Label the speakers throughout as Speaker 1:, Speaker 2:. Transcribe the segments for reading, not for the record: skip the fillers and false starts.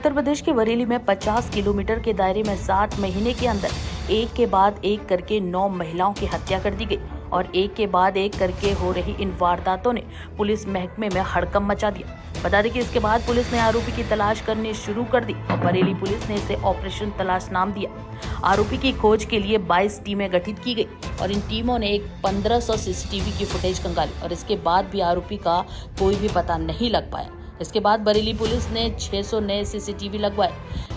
Speaker 1: उत्तर प्रदेश के बरेली में 50 किलोमीटर के दायरे में 7 महीने के अंदर एक के बाद एक करके 9 महिलाओं की हत्या कर दी गई और एक के बाद एक करके हो रही इन वारदातों ने पुलिस महकमे में हड़कंप मचा दिया। बता दें कि इसके बाद पुलिस ने आरोपी की तलाश करनी शुरू कर दी और बरेली पुलिस ने इसे ऑपरेशन तलाश नाम दिया। आरोपी की खोज के लिए 22 टीमें गठित की गई और इन टीमों ने एक 1500 सीसीटीवी की फुटेज खंगाली और इसके बाद भी आरोपी का कोई भी पता नहीं लग पाया। इसके बाद बरेली पुलिस ने 600 नए सीसीटीवी लगवाए,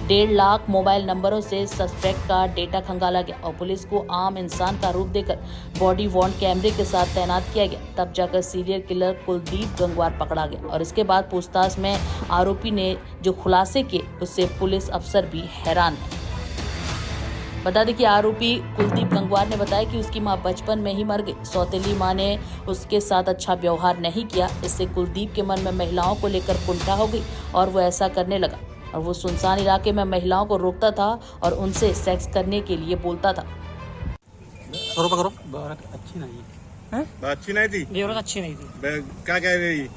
Speaker 1: 1.5 लाख मोबाइल नंबरों से सस्पेक्ट का डेटा खंगाला गया और पुलिस को आम इंसान का रूप देकर बॉडी वॉर्न कैमरे के साथ तैनात किया गया। तब जाकर सीरियल किलर कुलदीप गंगवार पकड़ा गया और इसके बाद पूछताछ में आरोपी ने जो खुलासे किए उससे पुलिस अफसर भी हैरान है। बता दें कि आरोपी कुलदीप गंगवार ने बताया कि उसकी मां बचपन में ही मर गई। सौतेली मां ने उसके साथ अच्छा व्यवहार नहीं किया। इससे कुलदीप के मन में महिलाओं को लेकर कुंठा हो गई और वो ऐसा करने लगा और वो सुनसान इलाके में महिलाओं को रोकता था और उनसे सेक्स करने के लिए बोलता था।
Speaker 2: करो बात अच्छी नहीं है।
Speaker 3: अच्छी नहीं थी,
Speaker 2: ये औरत अच्छी नहीं थी।
Speaker 3: क्या कह रही?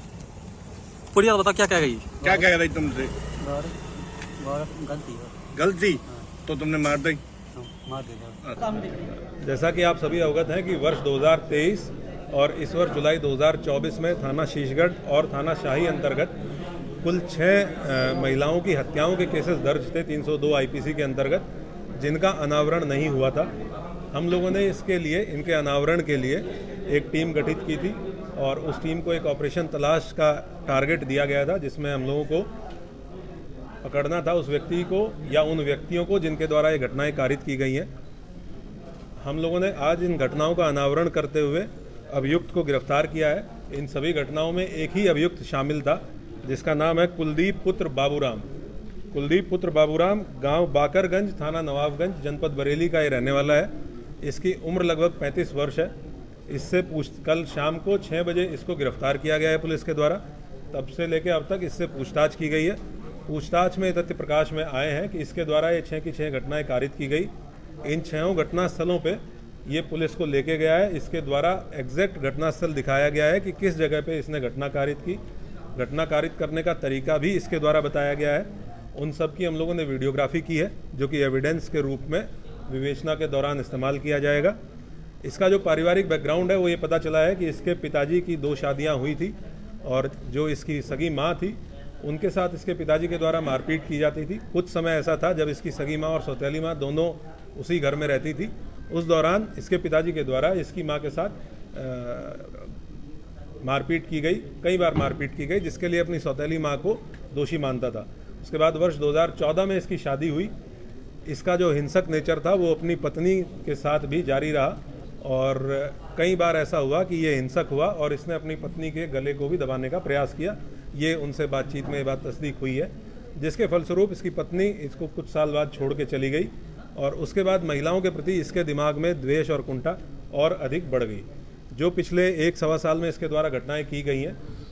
Speaker 2: पुलिस बता क्या कह गई?
Speaker 3: क्या कह रही तुमसे?
Speaker 2: गलती
Speaker 3: गलती तो तुमने मार दी।
Speaker 2: मार दिया।
Speaker 4: जैसा कि आप सभी अवगत हैं कि वर्ष 2023 और इस वर्ष जुलाई 2024 में थाना शीशगढ़ और थाना शाही अंतर्गत कुल 6 महिलाओं की हत्याओं के केसेस दर्ज थे 302 आईपीसी के अंतर्गत, जिनका अनावरण नहीं हुआ था। हम लोगों ने इसके लिए, इनके अनावरण के लिए एक टीम गठित की थी और उस टीम को एक ऑपरेशन तलाश का टारगेट दिया गया था, जिसमें हम लोगों को पकड़ना था उस व्यक्ति को या उन व्यक्तियों को जिनके द्वारा ये घटनाएं कारित की गई हैं। हम लोगों ने आज इन घटनाओं का अनावरण करते हुए अभियुक्त को गिरफ्तार किया है। इन सभी घटनाओं में एक ही अभियुक्त शामिल था, जिसका नाम है कुलदीप पुत्र बाबूराम। कुलदीप पुत्र बाबूराम गांव बाकरगंज, थाना नवाबगंज, जनपद बरेली का ये रहने वाला है। इसकी उम्र लगभग 35 वर्ष है। इससे कल शाम को 6 बजे इसको गिरफ्तार किया गया है पुलिस के द्वारा। तब से लेकर अब तक इससे पूछताछ की गई है। पूछताछ में तथ्य प्रकाश में आए हैं कि इसके द्वारा ये 6 की 6 घटनाएं कारित की गई। इन 6 घटना स्थलों पे ये पुलिस को लेके गया है। इसके द्वारा एग्जैक्ट घटना स्थल दिखाया गया है कि किस जगह पे इसने घटना कारित की। घटना कारित करने का तरीका भी इसके द्वारा बताया गया है। उन सब की हम लोगों ने वीडियोग्राफी की है, जो कि एविडेंस के रूप में विवेचना के दौरान इस्तेमाल किया जाएगा। इसका जो पारिवारिक बैकग्राउंड है वो ये पता चला है कि इसके पिताजी की 2 शादियाँ हुई थी और जो इसकी सगी माँ थी उनके साथ इसके पिताजी के द्वारा मारपीट की जाती थी। कुछ समय ऐसा था जब इसकी सगी माँ और सौतेली माँ दोनों उसी घर में रहती थी। उस दौरान इसके पिताजी के द्वारा इसकी माँ के साथ मारपीट की गई, कई बार मारपीट की गई, जिसके लिए अपनी सौतेली माँ को दोषी मानता था। उसके बाद वर्ष 2014 में इसकी शादी हुई। इसका जो हिंसक नेचर था वो अपनी पत्नी के साथ भी जारी रहा और कई बार ऐसा हुआ कि ये हिंसक हुआ और इसने अपनी पत्नी के गले को भी दबाने का प्रयास किया। ये उनसे बातचीत में ये बात तस्दीक हुई है, जिसके फलस्वरूप इसकी पत्नी इसको कुछ साल बाद छोड़ के चली गई और उसके बाद महिलाओं के प्रति इसके दिमाग में द्वेष और कुंठा और अधिक बढ़ गई। जो पिछले 1 सवा साल में इसके द्वारा घटनाएं की गई हैं